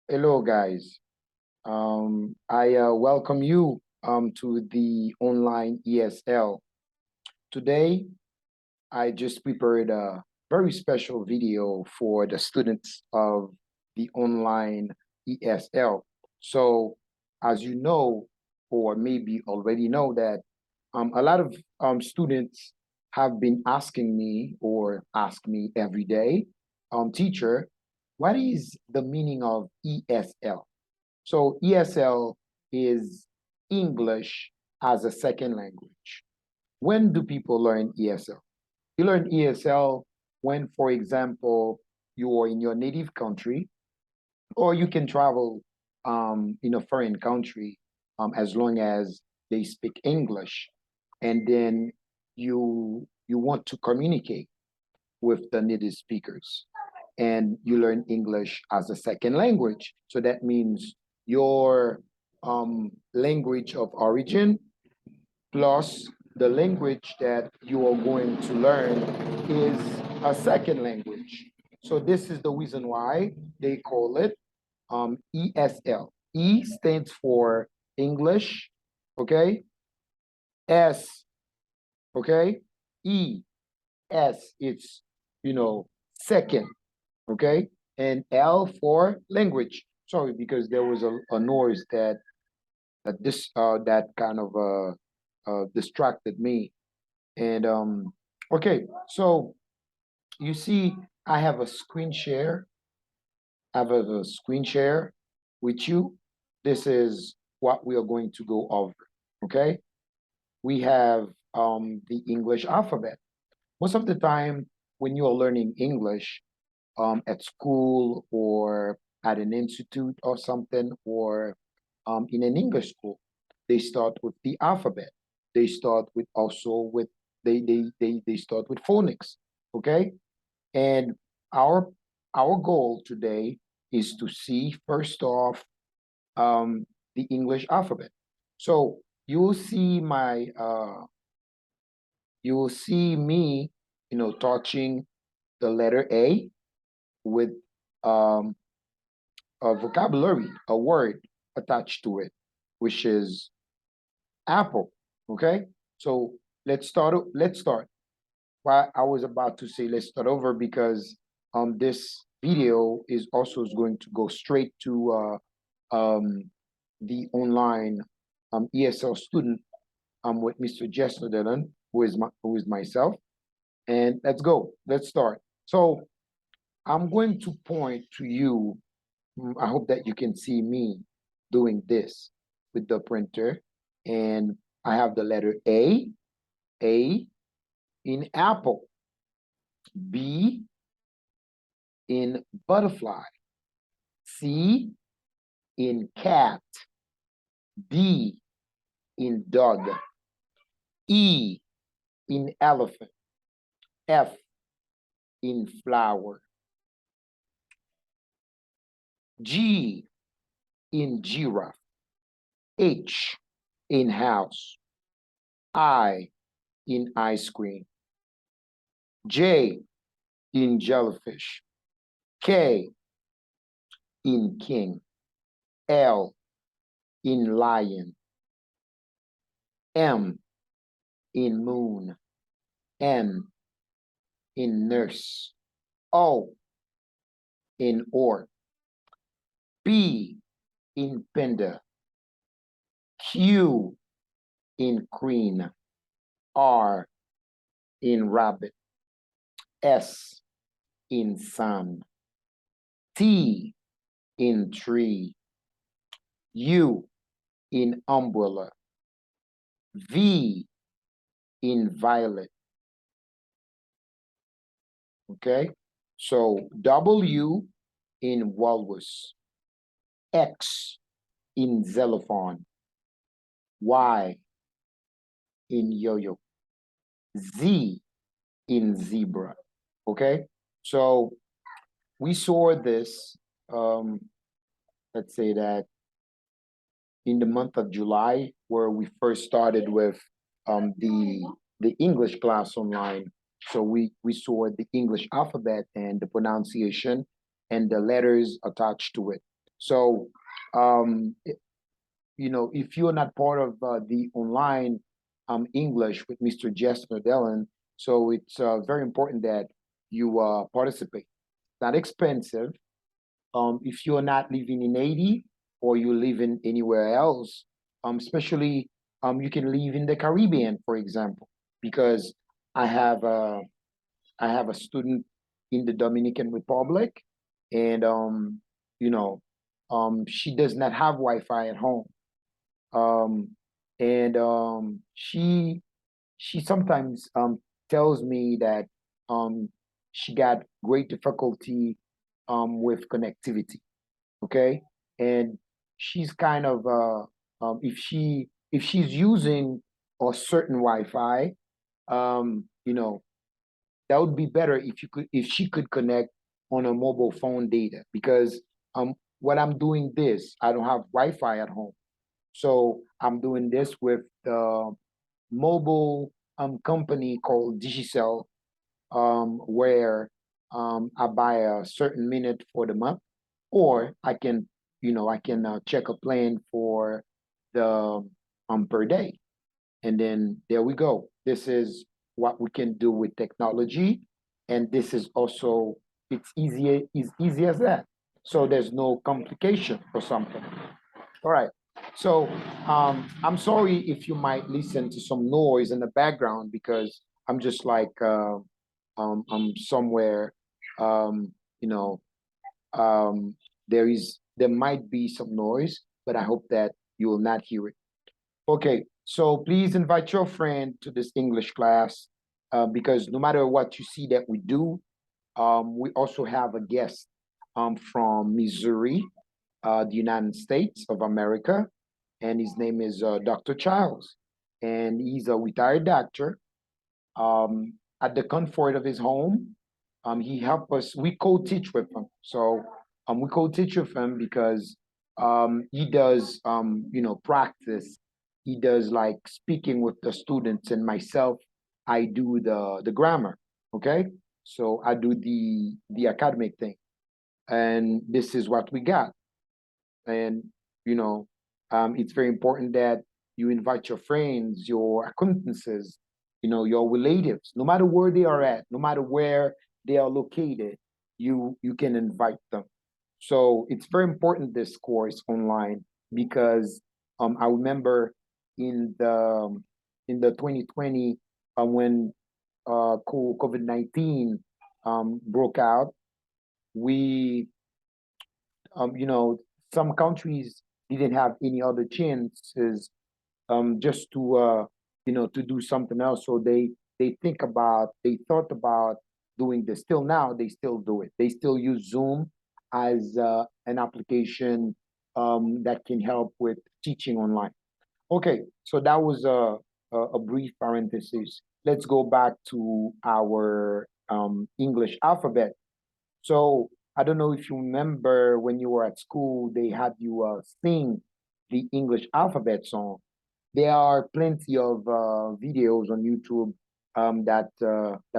Hello, guys. I welcome you to the online ESL. Today, I just prepared a very special video for the students of the online ESL. So, as you know, or maybe already know that a lot of students have been asking me or ask me every day, teacher, what is the meaning of ESL? So ESL is English as a second language. When do people learn ESL? You learn ESL when, for example, you are in your native country, or you can travel in a foreign country as long as they speak English, and then you want to communicate with the native speakers, and you learn English as a second language. So that means your language of origin plus the language that you are going to learn is a second language. So this is the reason why they call it ESL. E stands for English, okay? S, okay? E, S, it's, second, okay? And L for language. Sorry, because there was a noise that kind of distracted me. And okay, so you see, I have a screen share. I have a screen share with you. This is what we are going to go over. Okay, we have the English alphabet. Most of the time, when you are learning English at school or at an institute or something, or in an English school, they start with the alphabet. They start with also with they start with phonics. Okay, and our our goal today is to see first off the English alphabet. So you will see me, touching the letter A with um, a vocabulary, a word attached to it, which is apple. Okay, so Let's start. Well, I was about to say let's start over because this video is also going to go straight to the online ESL student with Mr. Gesner Deslandes, who is myself. And let's go. Let's start. So I'm going to point to you. I hope that you can see me doing this with the printer. And I have the letter A in apple, B in butterfly, C in cat, D in dog, E in elephant, F in flower, G in giraffe, H in house, I in ice cream, J in jellyfish, K in king, L in lion, M in moon, N in nurse, O in orc, P in panda, Q in queen, R in rabbit, S in sun, T in tree, U in umbrella, V in violet. Okay, so W in walrus, X in xylophone, Y in yo-yo, Z in zebra. Okay, so we saw this, um, let's say that in the month of July, where we first started with the English class online. So we saw the English alphabet and the pronunciation and the letters attached to it. So, um, if you're not part of the online English with Mr. Gesner Deslandes, so it's very important that you participate. Not expensive. If you're not living in Haiti or you're living anywhere else, especially you can live in the Caribbean, for example, because I have a I have a student in the Dominican Republic, and she does not have Wi-Fi at home, um, and she sometimes tells me that um, she got great difficulty with connectivity. Okay, and she's kind of if she's using a certain Wi-Fi, that would be better if she could connect on a mobile phone data because what I'm doing this, I don't have Wi-Fi at home. So I'm doing this with the mobile company called Digicel, where I buy a certain minute for the month, or I can check a plan for the per day, and then there we go. This is what we can do with technology, and this is also it's easy as that. So there's no complication or something. All right. So I'm sorry if you might listen to some noise in the background because I'm just like I'm somewhere. Um, you know, there might be some noise, but I hope that you will not hear it. Okay. So please invite your friend to this English class because no matter what you see that we do, we also have a guest from Missouri, the United States of America, and his name is Dr. Childs, and he's a retired doctor. At the comfort of his home, he helped us. We co-teach with him, so we co-teach with him because he does, practice. He does like speaking with the students, and myself, I do the grammar. Okay, so I do the academic thing, and this is what we got. And you know it's very important that you invite your friends, your acquaintances, your relatives, no matter where they are at, no matter where they are located, you can invite them. So it's very important, this course online, because I remember in the 2020 when COVID-19 broke out, we you know, some countries didn't have any other chances just to do something else. So they thought about doing this. Still now, they still do it. They still use Zoom as an application that can help with teaching online. Okay, so that was a brief parenthesis. Let's go back to our English alphabet. So I don't know if you remember when you were at school, they had you sing the English alphabet song. There are plenty of videos on YouTube that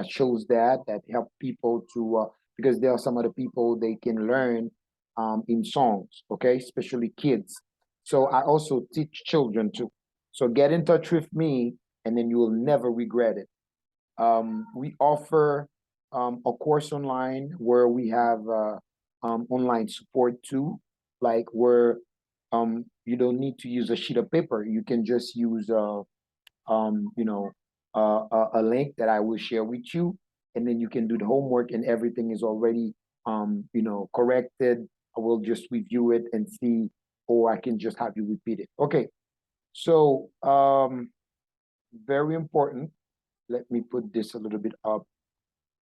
shows that help people to because there are some other people they can learn in songs, okay, especially kids. So I also teach children too. So get in touch with me, and then you will never regret it. We offer a course online where we have online support too, like where you don't need to use a sheet of paper. You can just use um, you know, a link that I will share with you, and then you can do the homework, and everything is already corrected. I will just review it and see, or I can just have you repeat it. Okay, so very important. Let me put this a little bit up.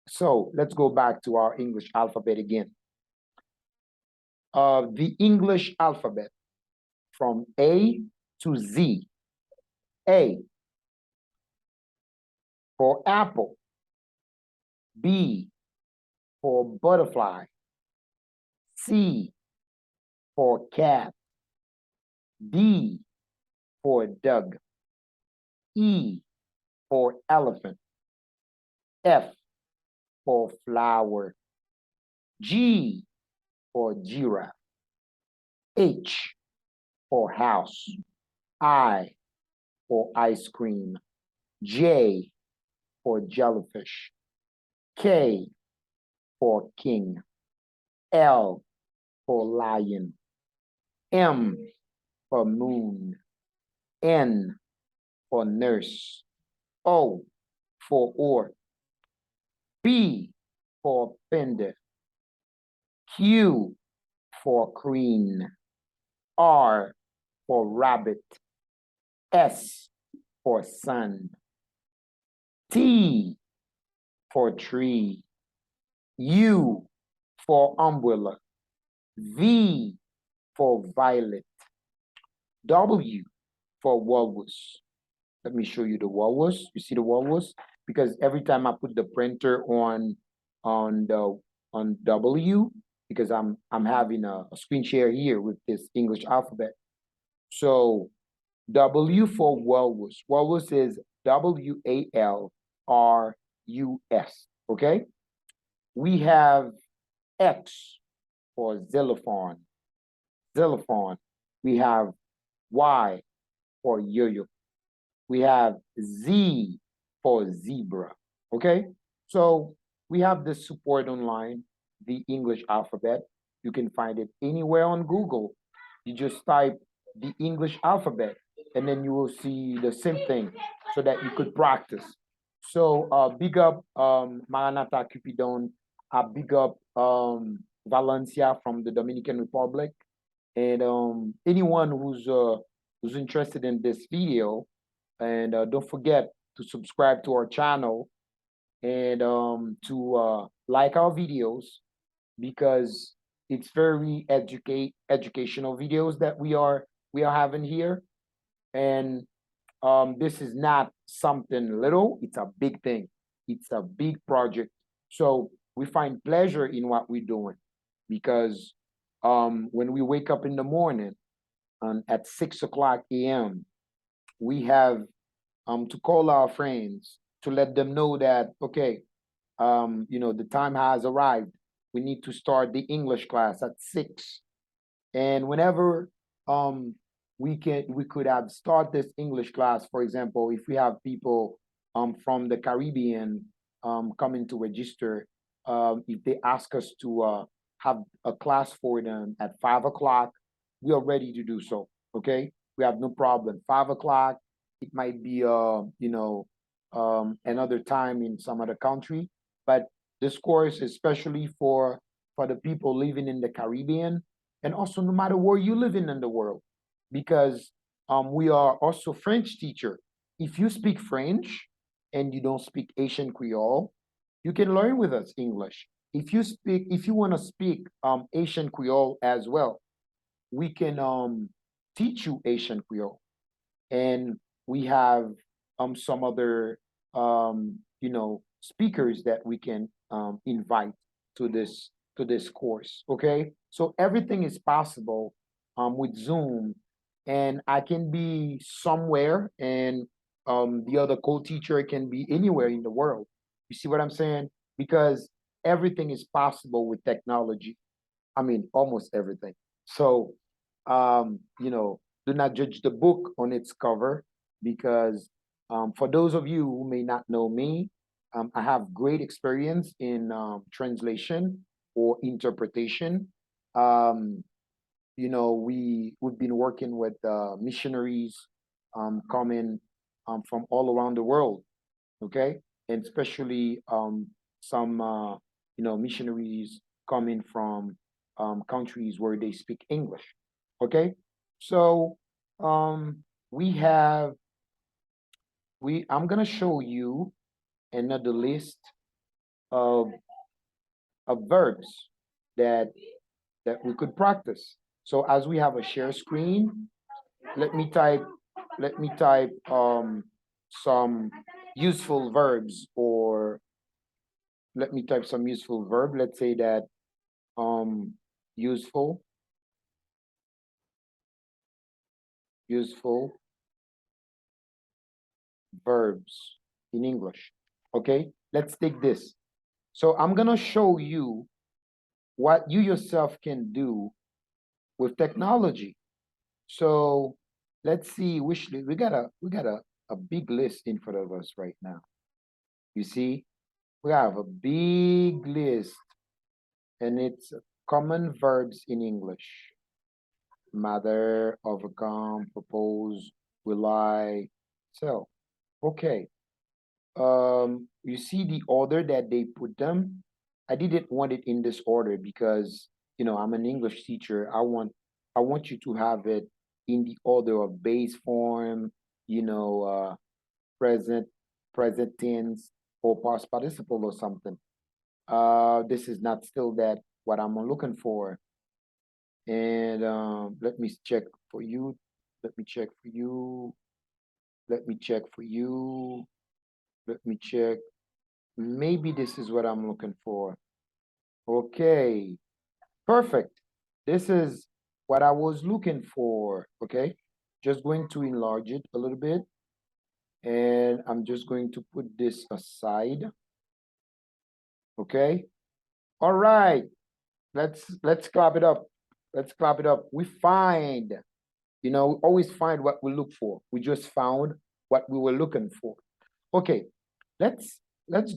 So let's go back to our English alphabet again. The English alphabet from A to Z. A for apple. B for butterfly. C for cat. D for dog. E for elephant. F for flower. G for giraffe. H for house, I for ice cream, J for jellyfish, K for king, L for lion, M for moon, N for nurse, O for or, P for panda, Q for queen, R for rabbit, S for sun, T for tree, U for umbrella, V for violet, W for walrus. Let me show you the walrus. You see the walrus? Because every time I put the printer on the on W, because I'm having a screen share here with this English alphabet. So W for walrus. Walrus is WALRUS. Okay. We have X for xylophone. Xylophone. We have Y for yo-yo. We have Z for zebra. Okay. So we have the support online, the English alphabet. You can find it anywhere on Google. You just type the English alphabet and then you will see the same thing so that you could practice. So big up Maranatha Cupidon, big up Valencia from the Dominican Republic, and anyone who's interested in this video, and don't forget to subscribe to our channel and to like our videos because it's very educational videos that we are having here, and this is not something little, it's a big thing, it's a big project. So we find pleasure in what we're doing because when we wake up in the morning at 6 o'clock a.m., we have to call our friends to let them know that, okay, the time has arrived. We need to start the English class at 6. And whenever we could have start this English class, for example, if we have people from the Caribbean coming to register, if they ask us to have a class for them at 5 o'clock, we are ready to do so. Okay, we have no problem. 5 o'clock. It might be another time in some other country, but this course is especially for the people living in the Caribbean, and also no matter where you live in the world, because we are also French teacher. If you speak French and you don't speak Asian Creole, you can learn with us English. If you want to speak Asian Creole as well, we can teach you Asian Creole, and we have some other speakers that we can invite to this course. Okay, so everything is possible with Zoom, and I can be somewhere, and the other co-teacher can be anywhere in the world. You see what I'm saying? Because everything is possible with technology. I mean, almost everything. So, do not judge the book on its cover, because for those of you who may not know me, I have great experience in translation or interpretation. We've been working with missionaries coming from all around the world, okay, and especially some missionaries coming from countries where they speak English. Okay, so we have I'm gonna show you another list of verbs that we could practice. So as we have a share screen, let me type some useful verbs, or let me type some useful verb. Let's say that useful verbs in English. Okay, let's take this. So I'm gonna show you what you yourself can do with technology. So let's see which we got a big list in front of us right now. You see, we have a big list, and it's common verbs in English. Matter, overcome, propose, rely, sell. Okay. You see the order that they put them. I didn't want it in this order because I'm an English teacher. I want you to have it in the order of base form, present, present tense, or past participle or something. This is not still that what I'm looking for. And let me check for you. Let me check for you. Let me check for you. Let me check. Maybe this is what I'm looking for. Okay, perfect. This is what I was looking for. Okay, just going to enlarge it a little bit. And I'm just going to put this aside. Okay, all right. Let's clap it up. Let's clap it up. We find, we always find what we look for. We just found what we were looking for. Okay, let's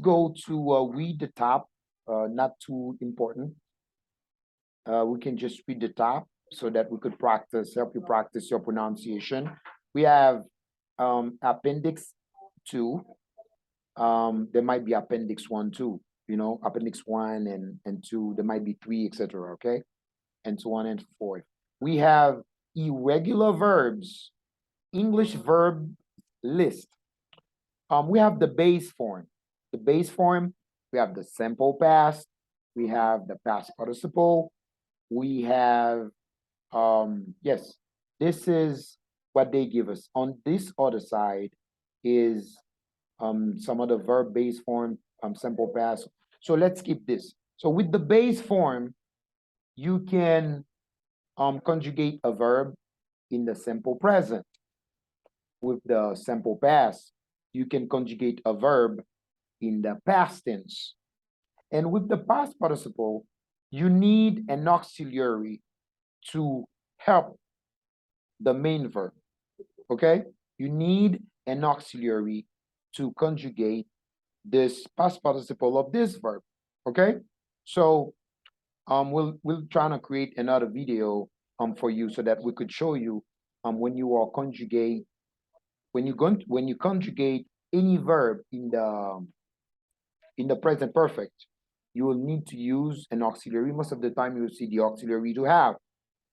go to read the top. Not too important. We can just read the top so that we could help you practice your pronunciation. We have appendix 2. There might be appendix 1 too. Appendix 1 and 2. There might be 3, etc. Okay, and so on and so forth. We have irregular verbs, English verb list. We have the base form. The base form, we have the simple past, we have the past participle, we have, yes, this is what they give us. On this other side is some other verb base form, simple past. So let's keep this. So with the base form, you can conjugate a verb in the simple present. With the simple past, you can conjugate a verb in the past tense. And with the past participle, you need an auxiliary to help the main verb. Okay? You need an auxiliary to conjugate this past participle of this verb. Okay? So we'll try to create another video for you so that we could show you when you are conjugate when you conjugate any verb in the present perfect, you will need to use an auxiliary. Most of the time you will see the auxiliary to have,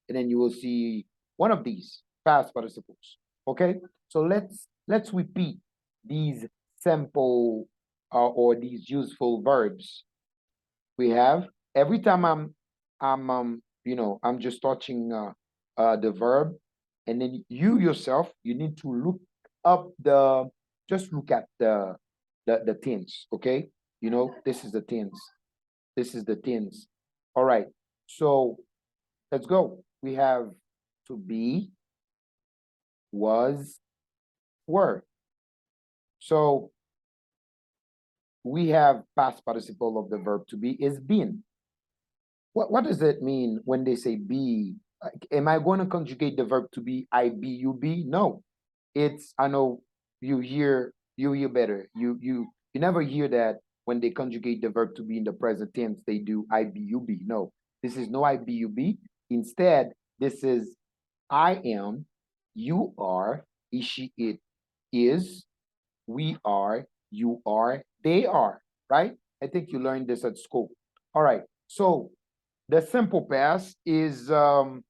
and then you will see one of these past participles. Okay, so let's repeat these simple or these useful verbs. We have, every time I'm just touching the verb, and then you yourself, you need to look up just look at the tense. Okay, this is the tense. This is the tense. All right, so let's go. We have to be, was, were. So we have past participle of the verb to be is been. What does it mean when they say be? Am I going to conjugate the verb to be I be you be? No. I know you hear better. You never hear that when they conjugate the verb to be in the present tense, they do I be you be. No. This is no I be you be. Instead, this is I am, you are, he, she, it is, we are, you are, they are, right? I think you learned this at school. All right. So the simple past is the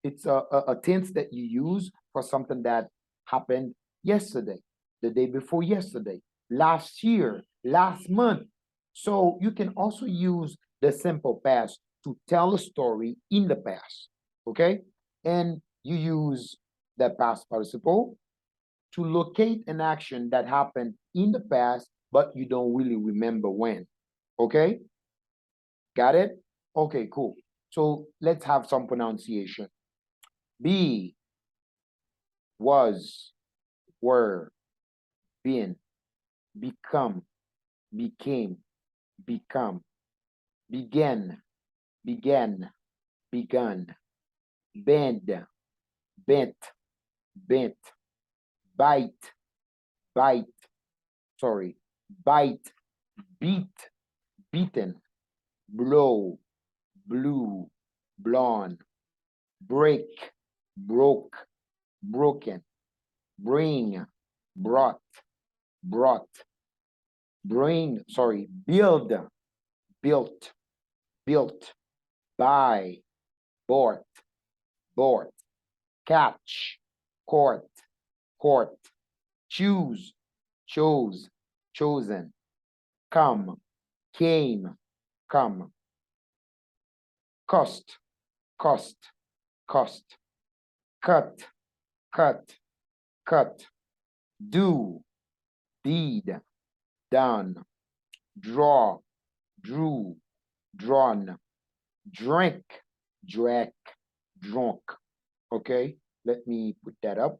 it's a tense that you use for something that happened yesterday, the day before yesterday, last year, last month. So you can also use the simple past to tell a story in the past. Okay, and you use the past participle to locate an action that happened in the past, but you don't really remember when. Okay, got it? Okay, cool. So let's have some pronunciation. Be, was, were, been, become, became, become, began, began, begun, bend, bent, bent, bite, bite, sorry, bite, beat, beaten, blow, blew, blown, break, broke, broken, bring, brought, brought, build, built, built, buy, bought, bought, catch, court, court, choose, chose, chosen, come, came, come, cost, cost, cost, cut, cut, cut, do, deed, done, draw, drew, drawn, drink, drank, drunk. Okay, let me put that up.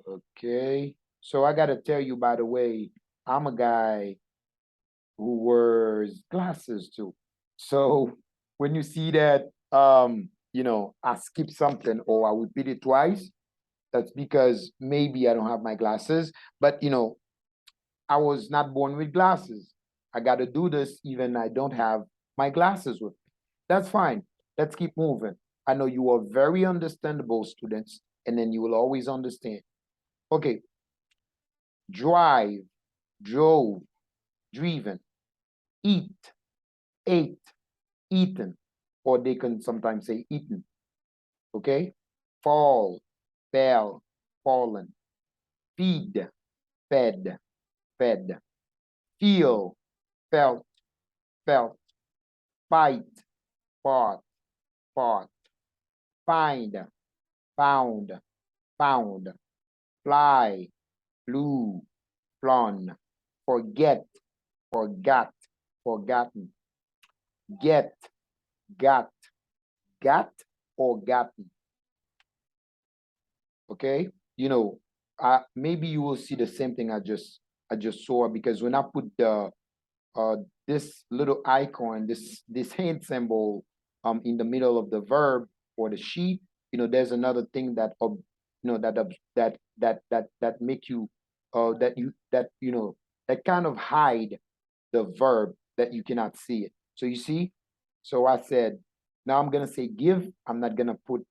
Okay, so I gotta tell you, by the way, I'm a guy who wears glasses too. So when you see that, I skip something or I repeat it twice, that's because maybe I don't have my glasses. But I was not born with glasses. I got to do this even I don't have my glasses with me. That's fine. Let's keep moving. I know you are very understandable students, and then you will always understand. Okay, drive, drove, driven, eat, ate, eaten, or they can sometimes say eaten. Okay, fall, fell, fallen, feed, fed, fed, feel, felt, felt, fight, fought, fought, find, found, found, fly, flew, flown, forget, forgot, forgotten, get, got, got, or gotten. Okay, maybe you will see the same thing I just saw, because when I put the uh this little icon, this hand symbol in the middle of the verb or the sheet, there's another thing that that make you that kind of hide the verb that you cannot see it. So you see, so I said, now I'm gonna say give. I'm not gonna put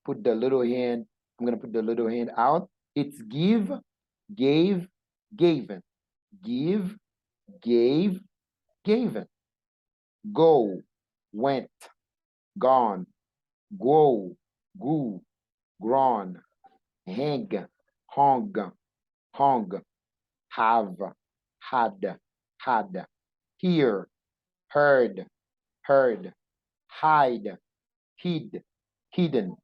the little hand. I'm gonna put the little hand out. It's give, gave, gaven, give, gave, gaven, go, went, gone, grow, grew, grown, hang, hung, hung, have, had, hear, heard, heard, hide, hid, hidden,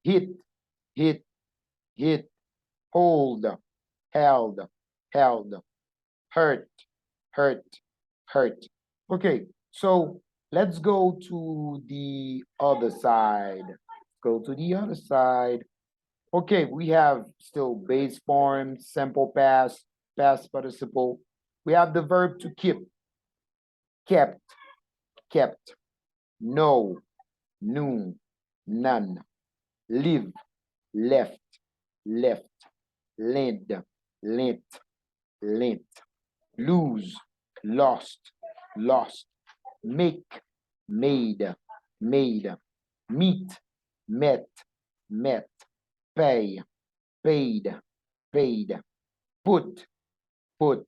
hit, hit, hit, hold, held, held, hurt, hurt, hurt. Okay, so let's go to the other side. Go to the other side. Okay, we have still base form, simple past, past participle. We have the verb to keep, kept, kept, know, knew, none, live, left, left, lend, lent, lent, lose, lost, lost, make, made, made, meet, met, met, pay, paid, paid, put, put,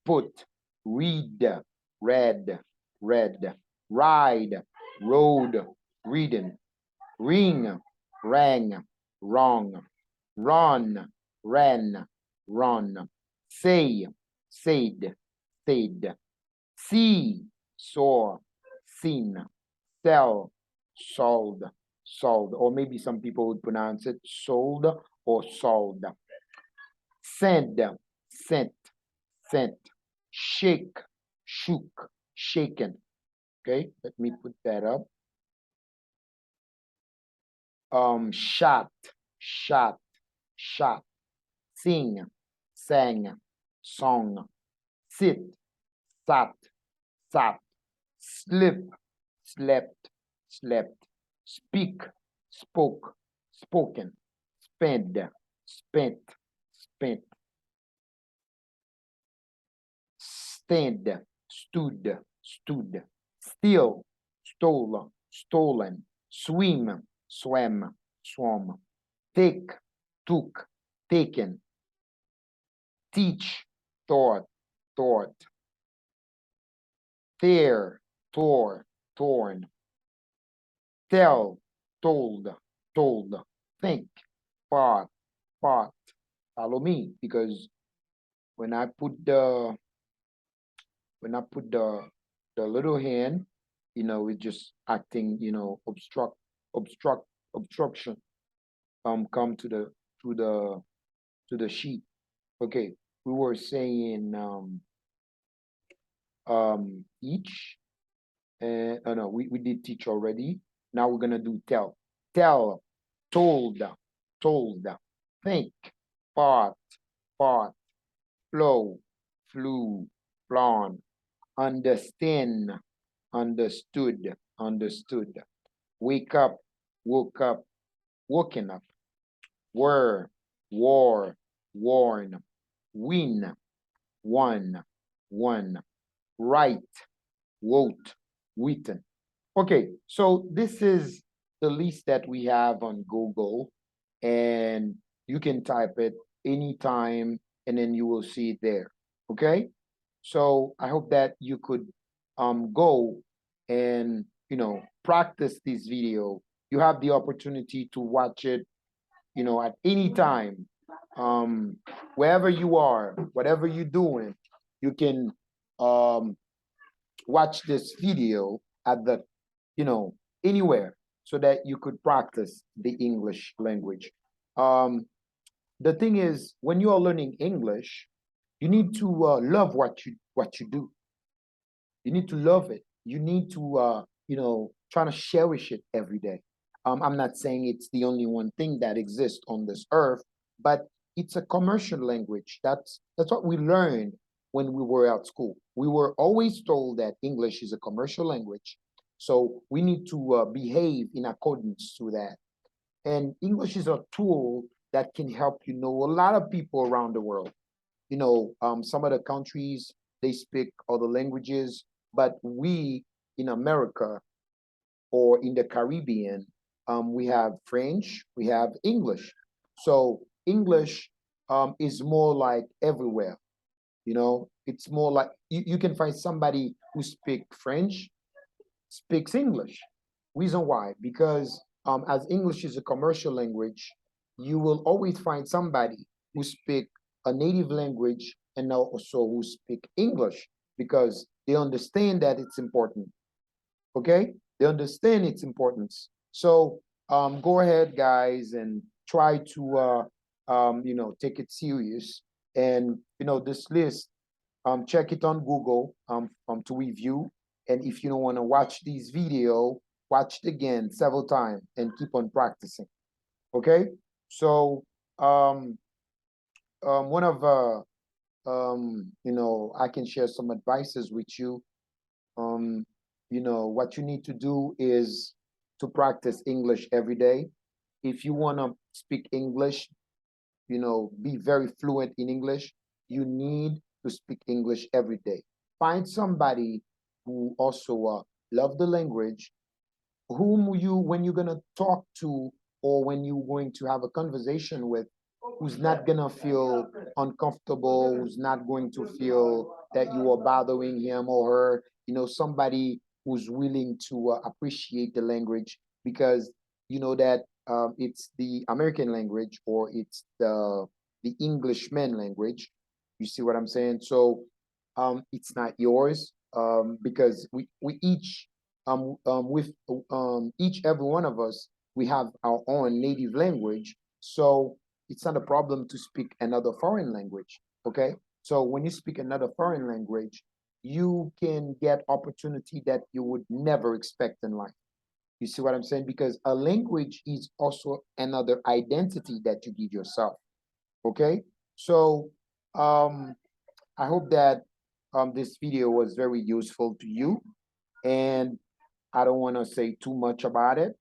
put, read, read, read, ride, rode, reading, ring, rang, wrong, run, ran, run, say, said, said, see, saw, seen, sell, sold, sold, or maybe some people would pronounce it sold or sold. Send, sent, sent, shake, shook, shaken. Okay, let me put that up. Shot, shot, shot, sing, sang, song, sit, sat, sat, slip, slept, slept, speak, spoke, spoken, spend, spent, spent, stand, stood, stood, steal, stole, stolen, swim, swam, swam, take, took, taken, teach, taught, taught, tear, tore, torn, tell, told, told, think, part, part. Follow me, because when I put the the little hand, it's just acting, obstruction. Come to the sheet. Okay, we were saying each, and oh no, we did teach already. Now we're gonna do tell, told, told, think, part, part, flow, flew, flown, understand, understood, understood, wake up, woke up, woken up, were, war, worn, win, won, won, write, wrote, written. Okay, so this is the list that we have on Google, and you can type it anytime, and then you will see it there. Okay, so I hope that you could go and practice this video. You have the opportunity to watch it, at any time, wherever you are, whatever you're doing, you can um, watch this video at the, you know, anywhere, so that you could practice the English language. Um, the thing is, when you are learning English, you need to love what you do. You need to love it. You need to, try to cherish it every day. I'm not saying it's the only one thing that exists on this earth, but it's a commercial language. That's what we learned when we were at school. We were always told that English is a commercial language, so we need to behave in accordance to that. And English is a tool that can help you know a lot of people around the world. Some of the countries, they speak other languages, but we in America or in the Caribbean, we have French, we have English. So English is more like everywhere. It's more like you can find somebody who speaks French, speaks English. Reason why? Because as English is a commercial language, you will always find somebody who speak a native language and also who speak English, because they understand that it's important. Okay, they understand its importance. So go ahead, guys, and try to take it serious. And this list, check it on Google to review. And if you don't want to watch these video, watch it again several times and keep on practicing. Okay, so one of I can share some advices with you. um, what you need to do is to practice English every day. If you want to speak English, be very fluent in English, you need to speak English every day. Find somebody who also love the language, whom when you're going to talk to, or when you're going to have a conversation with, who's not going to feel uncomfortable, who's not going to feel that you are bothering him or her, somebody who's willing to appreciate the language, because that it's the American language, or it's the Englishman language. You see what I'm saying? So it's not yours, because we each with each every one of us, we have our own native language. So it's not a problem to speak another foreign language. Okay, so when you speak another foreign language, you can get opportunity that you would never expect in life. You see what I'm saying? Because a language is also another identity that you give yourself. Okay, so I hope that this video was very useful to you. and I don't want to say too much about it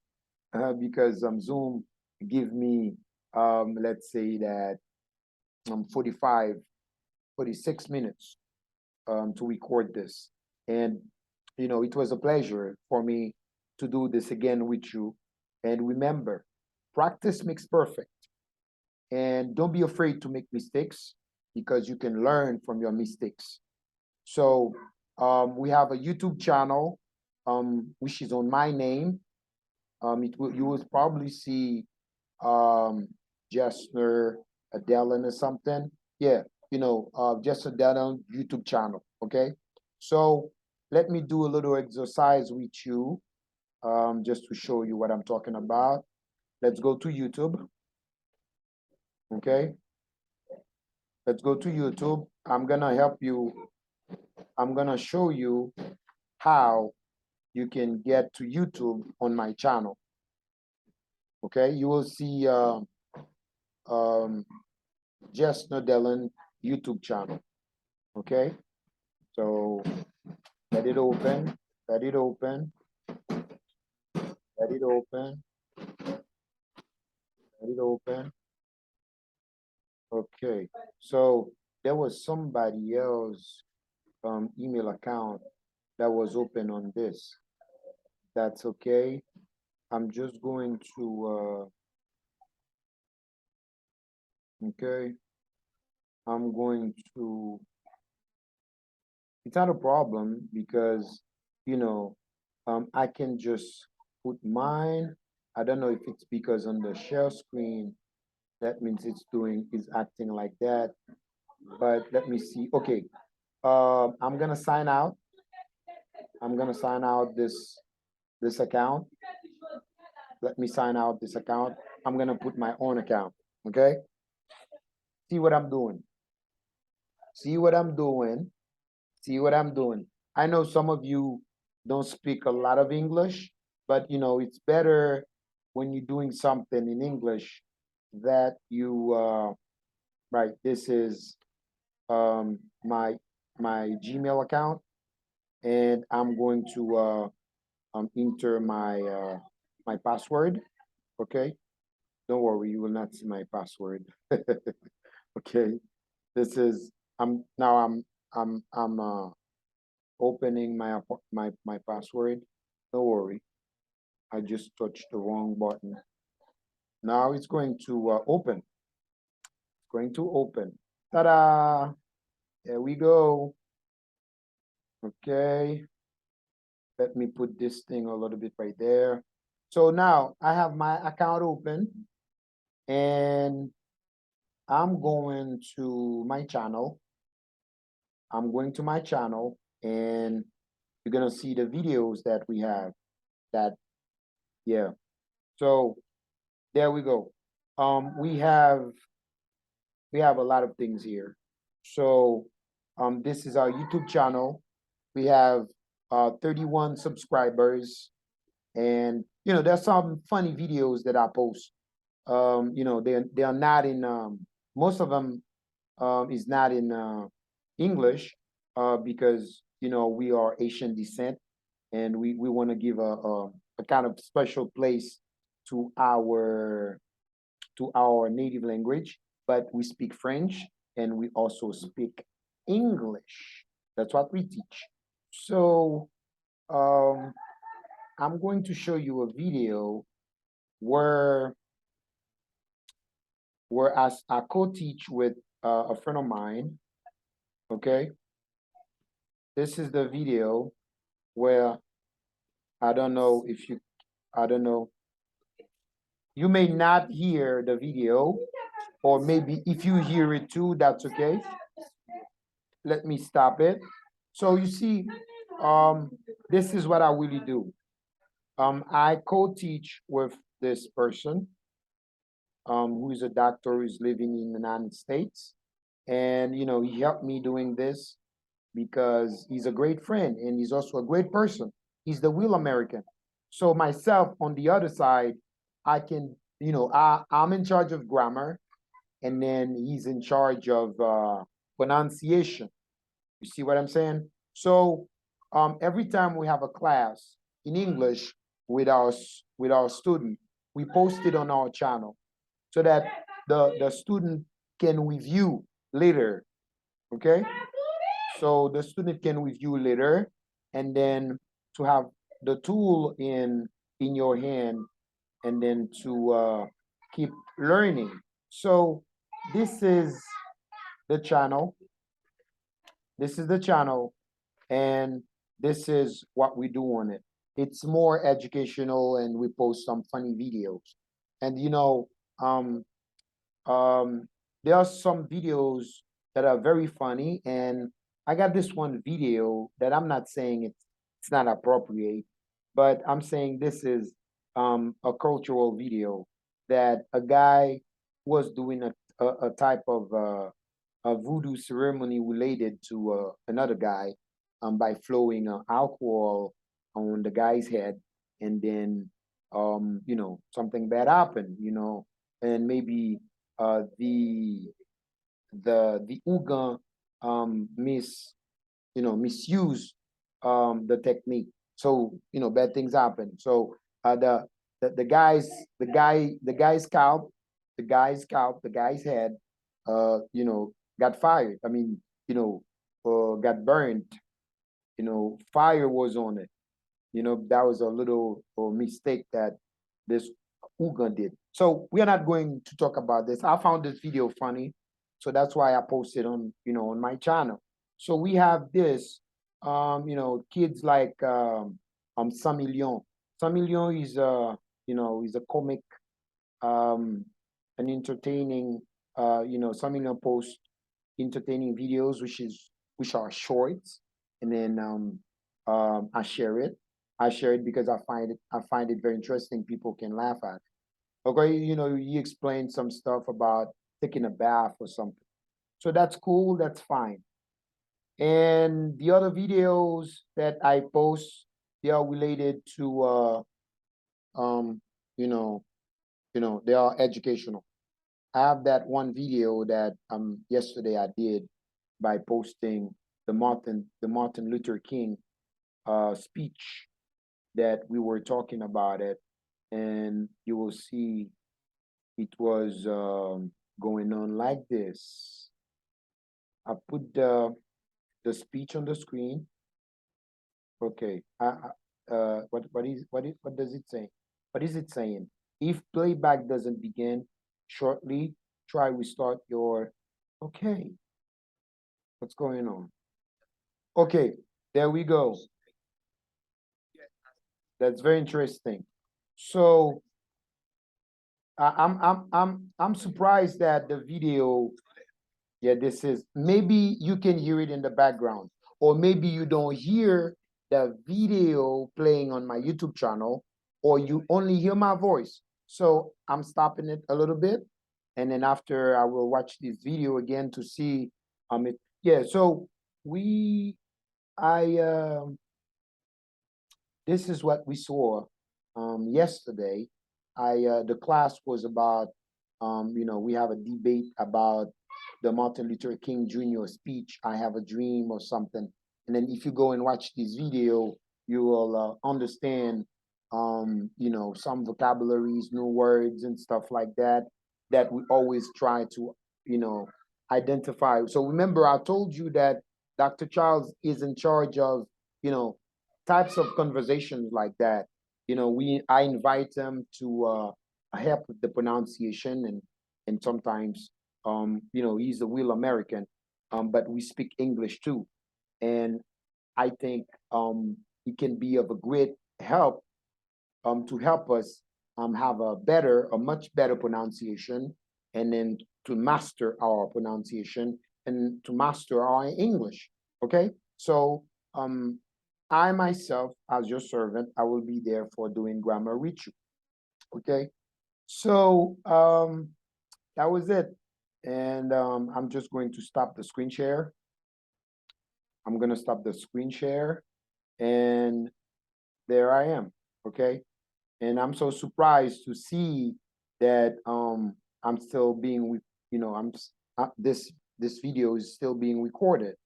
because Zoom give me let's say that 45, 46 minutes to record this. And it was a pleasure for me to do this again with you. And remember, practice makes perfect. And don't be afraid to make mistakes because you can learn from your mistakes. So we have a YouTube channel, which is on my name. You will probably see Gesner Deslandes or something. Yeah, Gesner Deslandes YouTube channel. Okay, so let me do a little exercise with you, just to show you what I'm talking about. Let's go to YouTube. Okay, let's go to YouTube. I'm gonna help you. I'm gonna show you how you can get to YouTube on my channel. Okay, you will see Gesner Deslandes YouTube channel. Okay, so let it open, let it open, let it open, let it open. Okay, so there was somebody else email account that was open on this. That's okay. I'm just going to okay. I'm going to. It's not a problem because I can just put mine. I don't know if it's because on the share screen that means it's acting like that. But let me see. Okay, I'm gonna sign out. I'm gonna sign out this account. Let me sign out this account. I'm gonna put my own account. Okay. See what I'm doing. See what I'm doing. See what I'm doing. I know some of you don't speak a lot of English, but it's better when you're doing something in English that you right. This is my Gmail account, and I'm going to enter my password. Okay, don't worry, you will not see my password. Okay, this is I'm opening my password. Don't worry, I just touched the wrong button. Now it's going to open. It's going to open. Ta-da! There we go. Okay. Let me put this thing a little bit right there. So now I have my account open and I'm going to my channel. I'm going to my channel and you're gonna see the videos that we have yeah. So there we go. We have a lot of things here. So this is our YouTube channel. We have 31 subscribers and there's some funny videos that I post. They are not in most of them is not in English because we are Asian descent and we want to give a kind of special place to our native language, but we speak French and we also speak English. That's what we teach. So um, I'm going to show you a video where I co-teach with a friend of mine. Okay, this is the video where I don't know if you, I don't know, you may not hear the video, or maybe if you hear it too, that's okay. Let me stop it. So you see, this is what I really do. I co-teach with this person who is a doctor who's living in the United States. And, he helped me doing this because he's a great friend and he's also a great person. He's the real American. So myself on the other side, I can, I'm in charge of grammar and then he's in charge of pronunciation. You see what I'm saying? So every time we have a class in English with our student, we post it on our channel so that the student can review later. Okay, so the student can review later, and then to have the tool in your hand, and then to keep learning. So this is the channel. This is the channel, and this is what we do on it. It's more educational, and we post some funny videos. And um, um, there are some videos that are very funny, and I got this one video that I'm not saying it's not appropriate, but I'm saying this is a cultural video that a guy was doing a type of a voodoo ceremony related to another guy by flowing alcohol on the guy's head, and then something bad happened, and maybe the Ugan mis misuse the technique. So bad things happen. So the guy's the guy's scalp, the guy's head, got fired. I mean, got burned. Fire was on it. That was a little mistake that this Ugan did. So we are not going to talk about this. I found this video funny, so that's why I posted on my channel. So we have this, kids like Saint Million. Saint Million is is a comic, an entertaining, Saint Million posts entertaining videos, which are shorts, and then I share it. I share it because I find it very interesting. People can laugh at. Okay, you explain some stuff about taking a bath or something. So that's cool. That's fine. And the other videos that I post, they are related to um you know they are educational. I have that one video that yesterday I did by posting the Martin Luther King speech that we were talking about it, and you will see it was going on like this. I put the speech on the screen. Okay. What does it say? What is it saying? If playback doesn't begin shortly, try restart your. Okay. What's going on? Okay. There we go. That's very interesting. So I'm surprised that the video. Yeah, this is, maybe you can hear it in the background, or maybe you don't hear the video playing on my YouTube channel, or you only hear my voice. So I'm stopping it a little bit, and then after I will watch this video again to see it. Yeah, so we I this is what we saw yesterday. The class was about we have a debate about the Martin Luther King Jr. speech, I Have a Dream or something. And then if you go and watch this video, you will understand some vocabularies, new words and stuff like that that we always try to identify. So remember, I told you that Dr. Charles is in charge of you know types of conversations like that. I invite them to help with the pronunciation, and sometimes he's a real American, but we speak English too. And I think it can be of a great help to help us have a much better pronunciation, and then to master our pronunciation and to master our English. Okay, so I myself, as your servant, I will be there for doing grammar with you. Okay, so that was it, and I'm just going to stop the screen share. I'm gonna stop the screen share, and there I am. Okay, and I'm so surprised to see that I'm still being this video is still being recorded,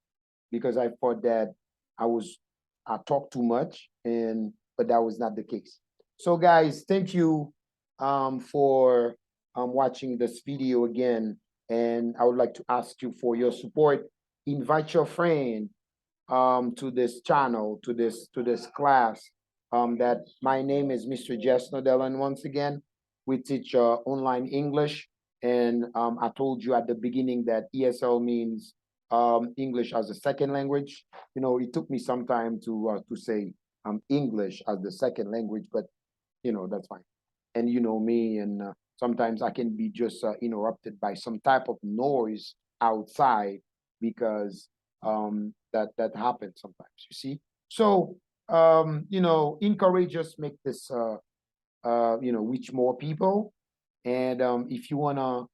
because I thought that I was I talk too much, but that was not the case. So guys, thank you for watching this video again. And I would like to ask you for your support. Invite your friend to this channel, to this class. That my name is Mr. Gesner Deslandes. Once again, we teach online English, and I told you at the beginning that ESL means English as a second language. You know, it took me some time to say English as the second language, but that's fine. And you know me, and sometimes I can be just interrupted by some type of noise outside because that happens sometimes. You see, so encourage us, make this reach more people, and if you wanna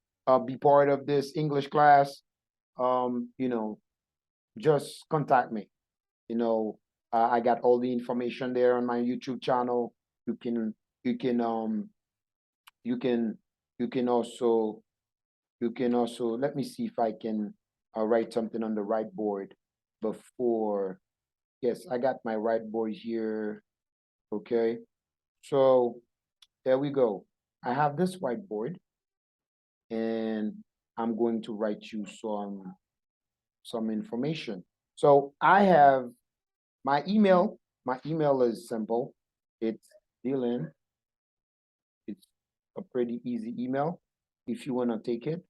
be part of this English class, um, you know, just contact me. You know, I got all the information there on my YouTube channel. You can you can you can you can also let me see if I can write something on the whiteboard before. Yes, I got my whiteboard here. Okay, so there we go. I have this whiteboard, and I'm going to write you some information. So I have my email. My email is simple. It's Dylan. It's a pretty easy email. If you want to take it,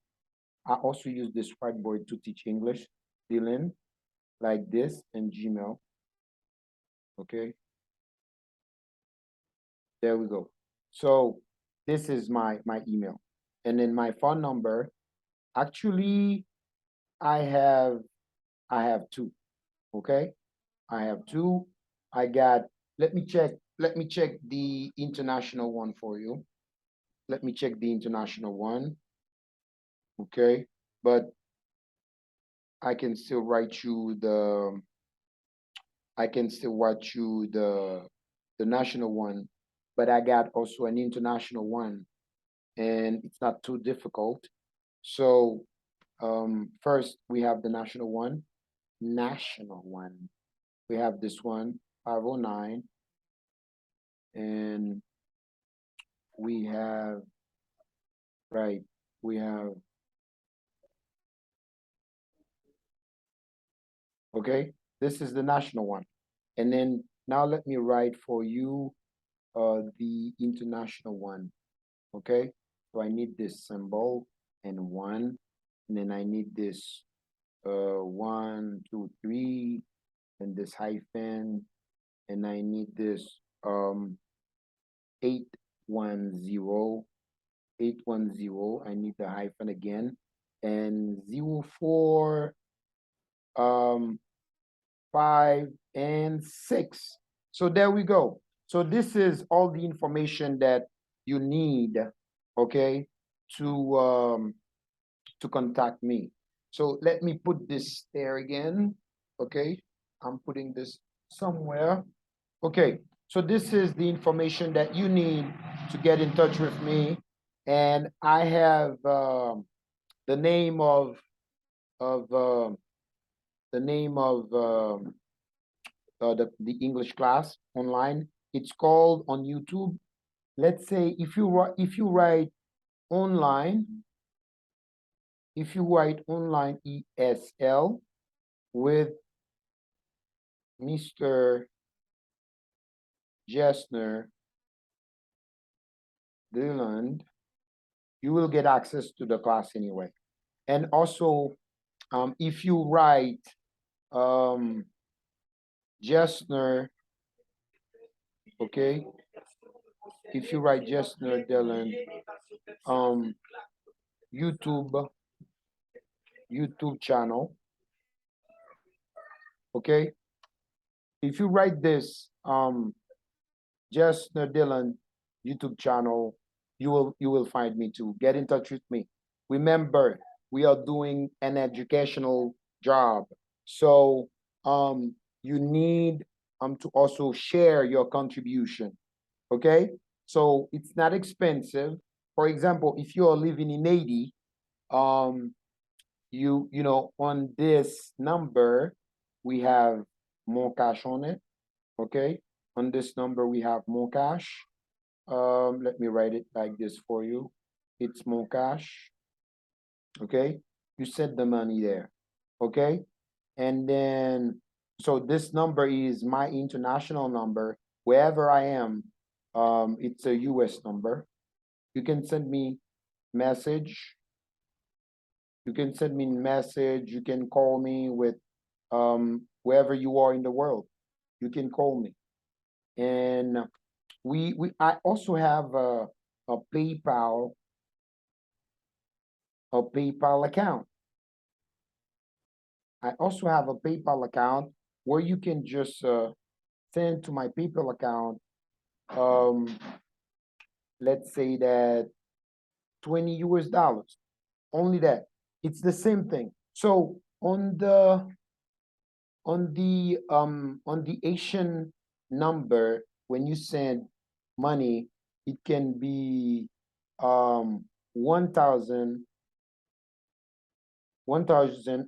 I also use this whiteboard to teach English. Dylan, like this, and Gmail. Okay, there we go. So this is my email, and then my phone number. Actually, I have I have two. Okay, I have two. I got. Let me check. Let me check the international one for you. Let me check the international one. Okay, but I can still write you the. I can still write you the national one, but I got also an international one, and it's not too difficult. So first we have the national one. National one. We have this one, 509, and we have, right, we have, okay, this is the national one. And then now let me write for you the international one, okay? So I need this symbol and one, and then I need this 1, 2, 3, and this hyphen, and I need this 810, 810. I need the hyphen again, and 04, 5, and 6. So there we go. So this is all the information that you need, okay, to contact me. So let me put this there again. Okay, I'm putting this somewhere. Okay, so this is the information that you need to get in touch with me, and I have the name of the name of the English class online. It's called on YouTube. Let's say if you write online, if you write online ESL with Mr. Gesner Deslandes, you will get access to the class anyway. And also, if you write Gesner, okay, if you write Gesner Deslandes, YouTube channel, okay, if you write this Gesner Deslandes YouTube channel, you will find me too. Get in touch with me. Remember, we are doing an educational job, so you need to also share your contribution. Okay, so it's not expensive. For example, if you are living in Haiti, you know, on this number we have more cash on it. Okay, on this number we have more cash. Let me write it like this for you. It's more cash. Okay, you send the money there. Okay, and then so this number is my international number. Wherever I am, it's a US number. You can send me message. You can send me message. You can call me with wherever you are in the world. You can call me. And we I also have a PayPal account. I also have a PayPal account where you can just send to my PayPal account. Um, let's say that 20 US dollars. Only that. It's the same thing. So on the Asian number, when you send money, it can be um 1,000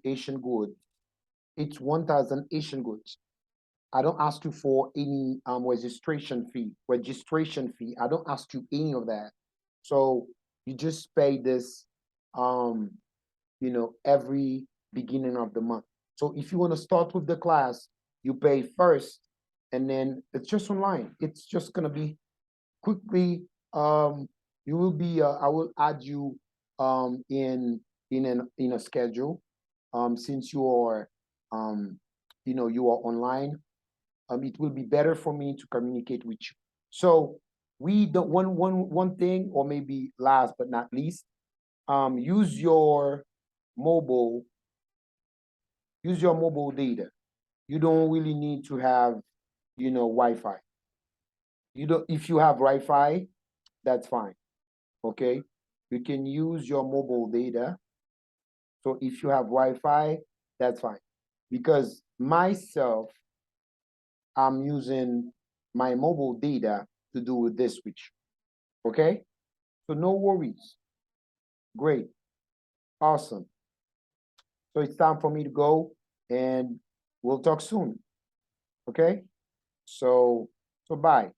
Asian goods. It's 1,000 Asian goods. I don't ask you for any registration fee. Registration fee. I don't ask you any of that. So you just pay this um every beginning of the month. So if you want to start with the class, you pay first, and then it's just online. It's just gonna be quickly. You will be. I will add you in a schedule. Since you are you are online, it will be better for me to communicate with you. So we don't one thing, or maybe last but not least, use your mobile use your mobile data. You don't really need to have Wi-Fi. You don't If you have Wi-Fi, that's fine. Okay, you can use your mobile data. So if you have Wi-Fi, that's fine. Because myself, I'm using my mobile data to do this with you. Okay, so no worries. Great. Awesome. So it's time for me to go, and we'll talk soon. Okay, so bye.